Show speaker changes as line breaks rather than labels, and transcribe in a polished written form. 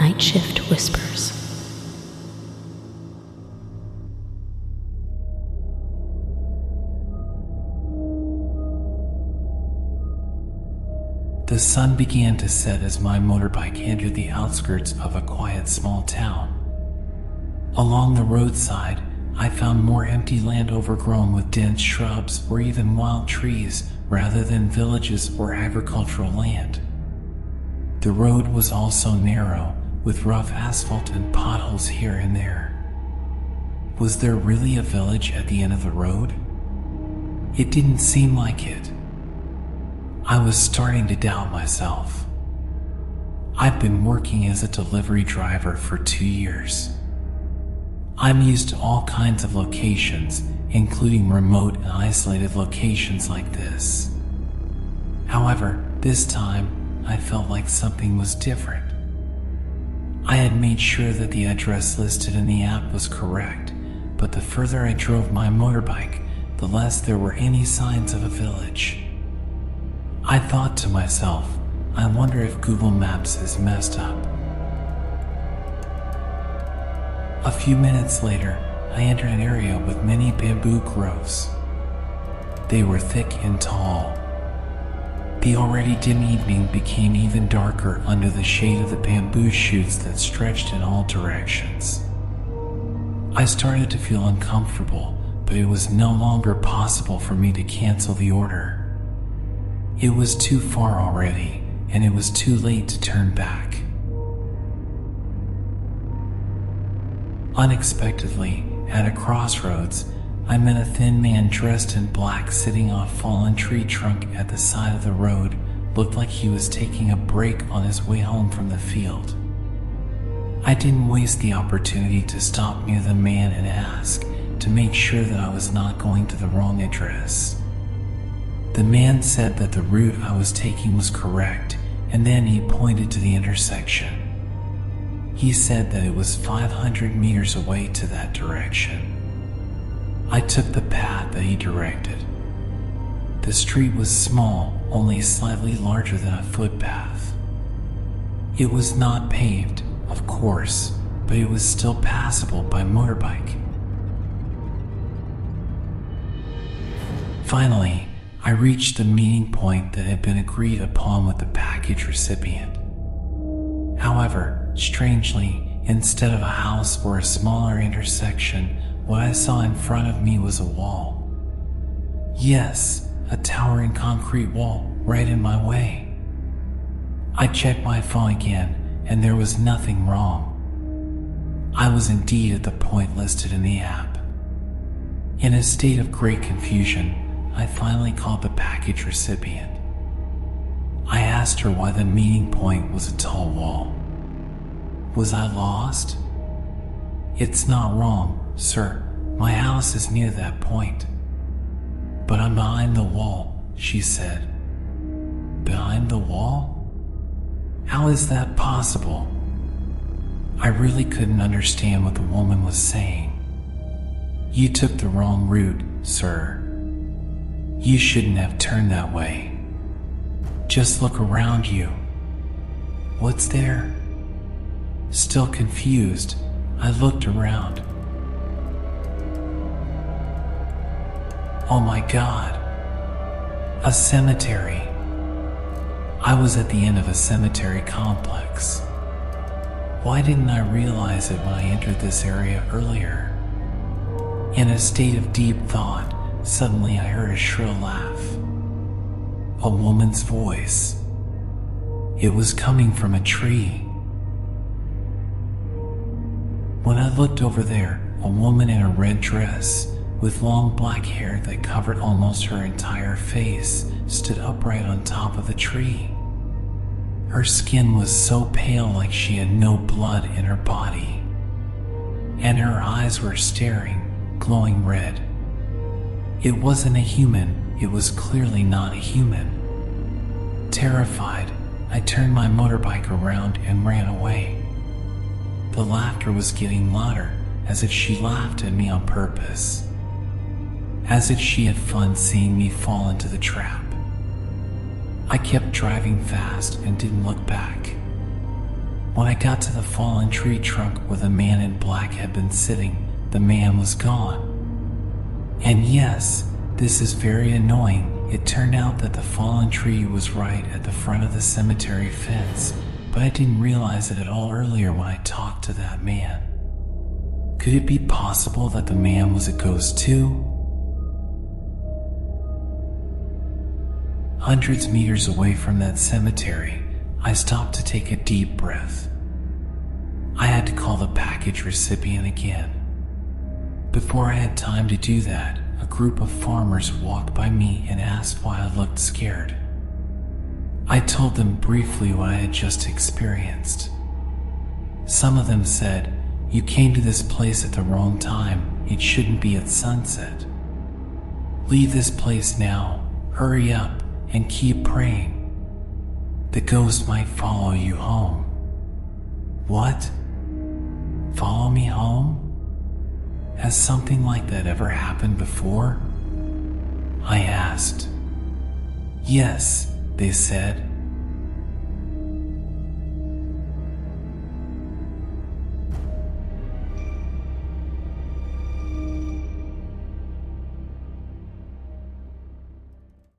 Night Shift Whispers.
The sun began to set as my motorbike entered the outskirts of a quiet small town. Along the roadside, I found more empty land overgrown with dense shrubs or even wild trees rather than villages or agricultural land. The road was also narrow, with rough asphalt and potholes here and there. Was there really a village at the end of the road? It didn't seem like it. I was starting to doubt myself. I've been working as a delivery driver for 2 years. I'm used to all kinds of locations, including remote and isolated locations like this. However, this time, I felt like something was different. I had made sure that the address listed in the app was correct, but the further I drove my motorbike, the less there were any signs of a village. I thought to myself, I wonder if Google Maps is messed up. A few minutes later, I entered an area with many bamboo groves. They were thick and tall. The already dim evening became even darker under the shade of the bamboo shoots that stretched in all directions. I started to feel uncomfortable, but it was no longer possible for me to cancel the order. It was too far already, and it was too late to turn back. Unexpectedly, at a crossroads, I met a thin man dressed in black sitting on a fallen tree trunk at the side of the road. Looked like he was taking a break on his way home from the field. I didn't waste the opportunity to stop near the man and ask to make sure that I was not going to the wrong address. The man said that the route I was taking was correct, and then he pointed to the intersection. He said that it was 500 meters away to that direction. I took the path that he directed. The street was small, only slightly larger than a footpath. It was not paved, of course, but it was still passable by motorbike. Finally, I reached the meeting point that had been agreed upon with the package recipient. However, strangely, instead of a house or a smaller intersection, what I saw in front of me was a wall. Yes, a towering concrete wall right in my way. I checked my phone again, and there was nothing wrong. I was indeed at the point listed in the app. In a state of great confusion, I finally called the package recipient. I asked her why the meeting point was a tall wall. Was I lost? It's not wrong, sir. My house is near that point. But I'm behind the wall, she said. Behind the wall? How is that possible? I really couldn't understand what the woman was saying. You took the wrong route, sir. You shouldn't have turned that way. Just look around you. What's there? Still confused, I looked around. Oh my God. A cemetery. I was at the end of a cemetery complex. Why didn't I realize it when I entered this area earlier? In a state of deep thought, suddenly I heard a shrill laugh. A woman's voice. It was coming from a tree. When I looked over there, a woman in a red dress, with long black hair that covered almost her entire face, stood upright on top of the tree. Her skin was so pale like she had no blood in her body, and her eyes were staring, glowing red. It wasn't a human, it was clearly not a human. Terrified, I turned my motorbike around and ran away. The laughter was getting louder, as if she laughed at me on purpose. As if she had fun seeing me fall into the trap. I kept driving fast and didn't look back. When I got to the fallen tree trunk where the man in black had been sitting, the man was gone. And yes, this is very annoying. It turned out that the fallen tree was right at the front of the cemetery fence, but I didn't realize it at all earlier when I talked to that man. Could it be possible that the man was a ghost too? Hundreds of meters away from that cemetery, I stopped to take a deep breath. I had to call the package recipient again. Before I had time to do that, a group of farmers walked by me and asked why I looked scared. I told them briefly what I had just experienced. Some of them said, "You came to this place at the wrong time. It shouldn't be at sunset. Leave this place now, hurry up, and keep praying. The ghost might follow you home." What? Follow me home? Has something like that ever happened before? I asked. Yes, they said.